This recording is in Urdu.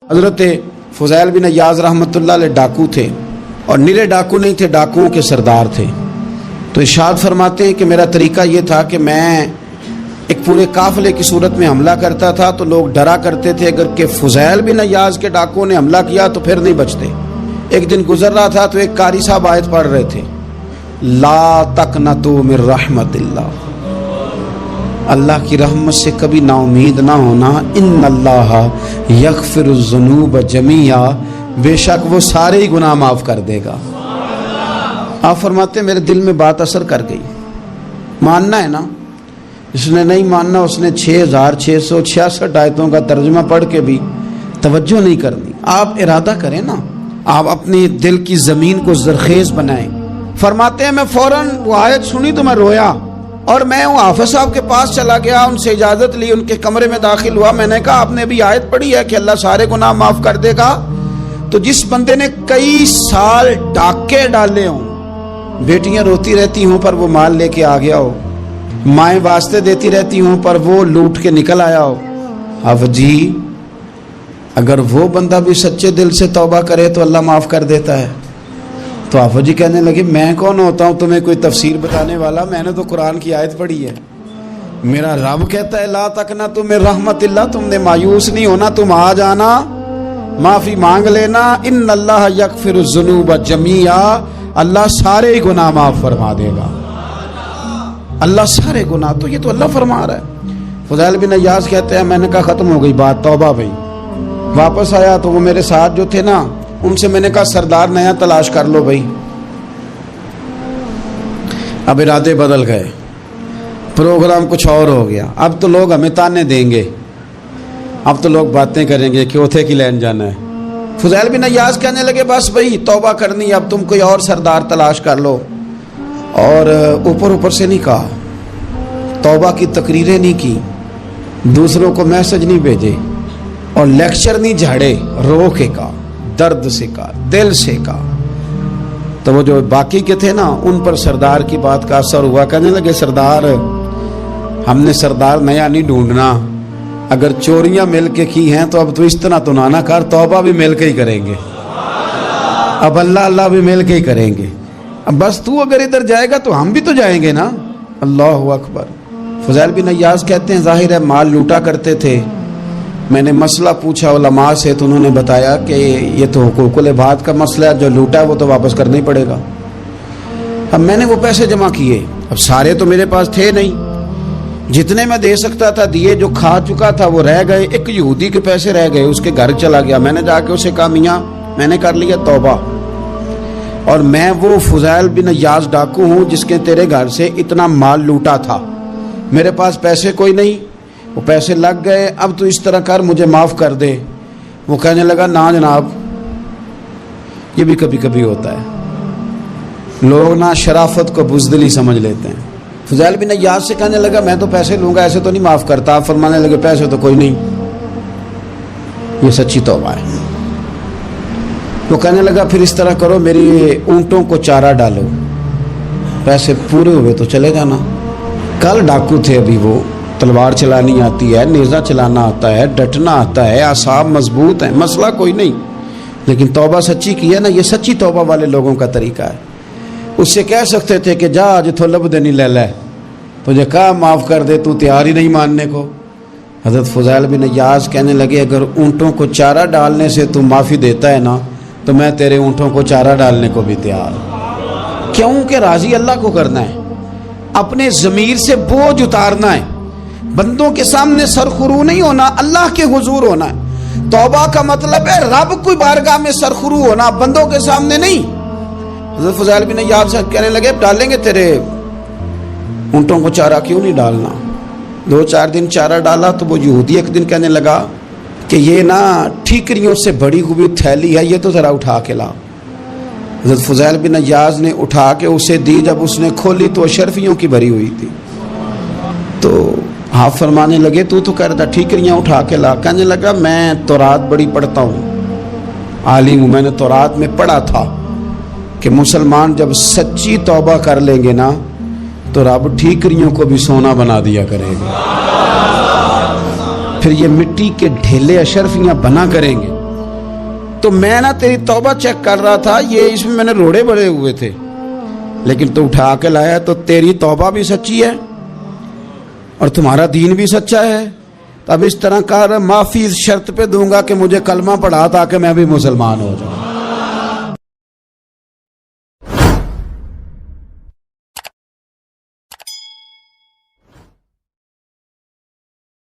حضرت فضیل بن عیاض رحمۃ اللہ علیہ ڈاکو تھے، اور نرے ڈاکو نہیں تھے، ڈاکوؤں کے سردار تھے۔ تو ارشاد فرماتے ہیں کہ میرا طریقہ یہ تھا کہ میں ایک پورے قافلے کی صورت میں حملہ کرتا تھا تو لوگ ڈرا کرتے تھے اگر کہ فضیل بن عیاض کے ڈاکوؤں نے حملہ کیا تو پھر نہیں بچتے۔ ایک دن گزر رہا تھا تو ایک قاری صاحب آیت پڑھ رہے تھے، لا تقنطوا من رحمت اللہ، اللہ کی رحمت سے کبھی نا امید نہ ہونا، ان اللہ یغفر الذنوب جمیعا، بے شک وہ سارے ہی گناہ معاف کر دے گا۔ آپ فرماتے ہیں میرے دل میں بات اثر کر گئی، ماننا ہے نا۔ جس نے نہیں ماننا اس نے 6666 آیتوں کا ترجمہ پڑھ کے بھی توجہ نہیں کرنی۔ آپ ارادہ کریں نا، آپ اپنی دل کی زمین کو زرخیز بنائیں۔ فرماتے ہیں میں فوراً وہ آیت سنی تو میں رویا، اور میں وہ حافظ صاحب کے پاس چلا گیا، ان سے اجازت لی، ان کے کمرے میں داخل ہوا۔ میں نے کہا آپ نے بھی آیت پڑھی ہے کہ اللہ سارے گناہ معاف کر دے گا؟ تو جس بندے نے کئی سال ڈاکے ڈالے ہوں، بیٹیاں روتی رہتی ہوں پر وہ مال لے کے آ گیا ہو، مائیں واسطے دیتی رہتی ہوں پر وہ لوٹ کے نکل آیا ہو، اب جی اگر وہ بندہ بھی سچے دل سے توبہ کرے تو اللہ معاف کر دیتا ہے۔ تو آفو جی کہنے لگے میں کون ہوتا ہوں تمہیں کوئی تفسیر بتانے والا، میں نے تو قرآن کی آیت پڑھی ہے، میرا رب کہتا ہے لا تقنطوا من رحمت اللہ، تم نے مایوس نہیں ہونا، تم آ جانا، معافی مانگ لینا، ان اللہ یغفر الذنوب جمیعا، اللہ سارے گناہ معاف فرما دے گا، اللہ سارے گناہ۔ تو یہ تو اللہ فرما رہا ہے۔ فضیل بن عیاض کہتے ہیں میں نے کہا ختم ہو گئی بات، توبہ بھائی۔ واپس آیا تو وہ میرے ساتھ جو تھے نا ان سے میں نے کہا سردار نیا تلاش کر لو بھائی۔ اب ارادے بدل گئے، پروگرام کچھ اور ہو گیا۔ اب تو لوگ ہمیں تانے دیں گے، اب تو لوگ باتیں کریں گے کہ اوتھے کی لین جانا ہے۔ فضیل بن عیاض کہنے لگے بس بھائی توبہ کرنی، اب تم کوئی اور سردار تلاش کر لو۔ اور اوپر سے نہیں کہا، توبہ کی تقریریں نہیں کی، دوسروں کو میسج نہیں بھیجے، اور لیکچر نہیں جھاڑے، رو کے کہا، درد سے کہا، دل سے کہا۔ تو وہ جو باقی کے تھے نا ان پر سردار کی بات کا اثر ہوا، کہنے لگے سردار ہم نے سردار نیا نہیں ڈھونڈنا، اگر چوریاں مل کے کی ہیں تو اب تو اس طرح تو نہ کر، توبہ بھی مل کے ہی کریں گے، اب اللہ بھی مل کے ہی کریں گے، اب بس تو اگر ادھر جائے گا تو ہم بھی تو جائیں گے نا۔ اللہ اکبر۔ فضیل بن عیاض کہتے ہیں ظاہر ہے مال لوٹا کرتے تھے، میں نے مسئلہ پوچھا علماء سے تو انہوں نے بتایا کہ یہ تو حقوق العباد کا مسئلہ ہے، جو لوٹا ہے وہ تو واپس کرنا ہی پڑے گا۔ اب میں نے وہ پیسے جمع کیے، اب سارے تو میرے پاس تھے نہیں، جتنے میں دے سکتا تھا دیے، جو کھا چکا تھا وہ رہ گئے، ایک یہودی کے پیسے رہ گئے، اس کے گھر چلا گیا، میں نے جا کے اسے کہا میاں میں نے کر لیا توبہ، اور میں وہ فضیل بن عیاض ڈاکو ہوں جس کے تیرے گھر سے اتنا مال لوٹا تھا، میرے پاس پیسے کوئی نہیں، وہ پیسے لگ گئے، اب تو اس طرح کر مجھے معاف کر دے۔ وہ کہنے لگا نا جناب، یہ بھی کبھی کبھی ہوتا ہے، لوگ نا شرافت کو بزدلی سمجھ لیتے ہیں۔ فضیل بن عیاض سے کہنے لگا میں تو پیسے لوں گا، ایسے تو نہیں معاف کرتا۔ آپ فرمانے لگے پیسے تو کوئی نہیں، یہ سچی توبہ ہے۔ وہ کہنے لگا پھر اس طرح کرو میری اونٹوں کو چارہ ڈالو، پیسے پورے ہوئے تو چلے جانا۔ کل ڈاکو تھے، ابھی وہ تلوار چلانی آتی ہے، نیزہ چلانا آتا ہے، ڈٹنا آتا ہے، اعصاب مضبوط ہیں، مسئلہ کوئی نہیں، لیکن توبہ سچی کی ہے نا، یہ سچی توبہ والے لوگوں کا طریقہ ہے۔ اس سے کہہ سکتے تھے کہ جا جتھوں لب دینی لے لے، تجھے کہا معاف کر دے، تو تیار ہی نہیں ماننے کو۔ حضرت فضیل بن عیاض کہنے لگے اگر اونٹوں کو چارہ ڈالنے سے تو معافی دیتا ہے نا تو میں تیرے اونٹوں کو چارہ ڈالنے کو بھی تیار ہوں، کیونکہ راضی اللہ کو کرنا ہے، اپنے ضمیر سے بوجھ اتارنا ہے، بندوں کے سامنے سرخرو نہیں ہونا، اللہ کے حضور ہونا ہے۔ توبہ کا مطلب ہے رب کوئی بارگاہ میں سرخرو ہونا، بندوں کے سامنے نہیں۔ حضرت فضیل بن عیاض سے کہنے لگے ڈالیں گے تیرے اونٹوں کو چارہ، کیوں نہیں ڈالنا؟ 2-4 دن چارہ ڈالا تو وہ یہودی ایک دن کہنے لگا کہ یہ نا ٹھیکریوں سے بڑی ہوئی تھیلی ہے، یہ تو ذرا اٹھا کے لا۔ حضرت فضیل بن عیاض نے اٹھا کے اسے دی، جب اس نے کھولی تو اشرفیوں کی بھری ہوئی تھی۔ تو آپ فرمانے لگے تو کہتا ٹھیکریاں اٹھا کے لا۔ کہنے لگا میں تورات بڑی پڑھتا ہوں، عالم ہوں، میں نے تورات میں پڑھا تھا کہ مسلمان جب سچی توبہ کر لیں گے نا تو رب ٹھیکریوں کو بھی سونا بنا دیا کرے گا، پھر یہ مٹی کے ڈھیلے اشرفیاں بنا کریں گے، تو میں نا تیری توبہ چیک کر رہا تھا, یہ اس میں میں نے روڑے بڑے ہوئے تھے, لیکن تو اٹھا کے لایا, تو تیری توبہ بھی سچی ہے اور تمہارا دین بھی سچا ہے. تو اب اس طرح کر, معافی اس شرط پہ دوں گا کہ مجھے کلمہ پڑھا تاکہ میں بھی مسلمان ہو جاؤں.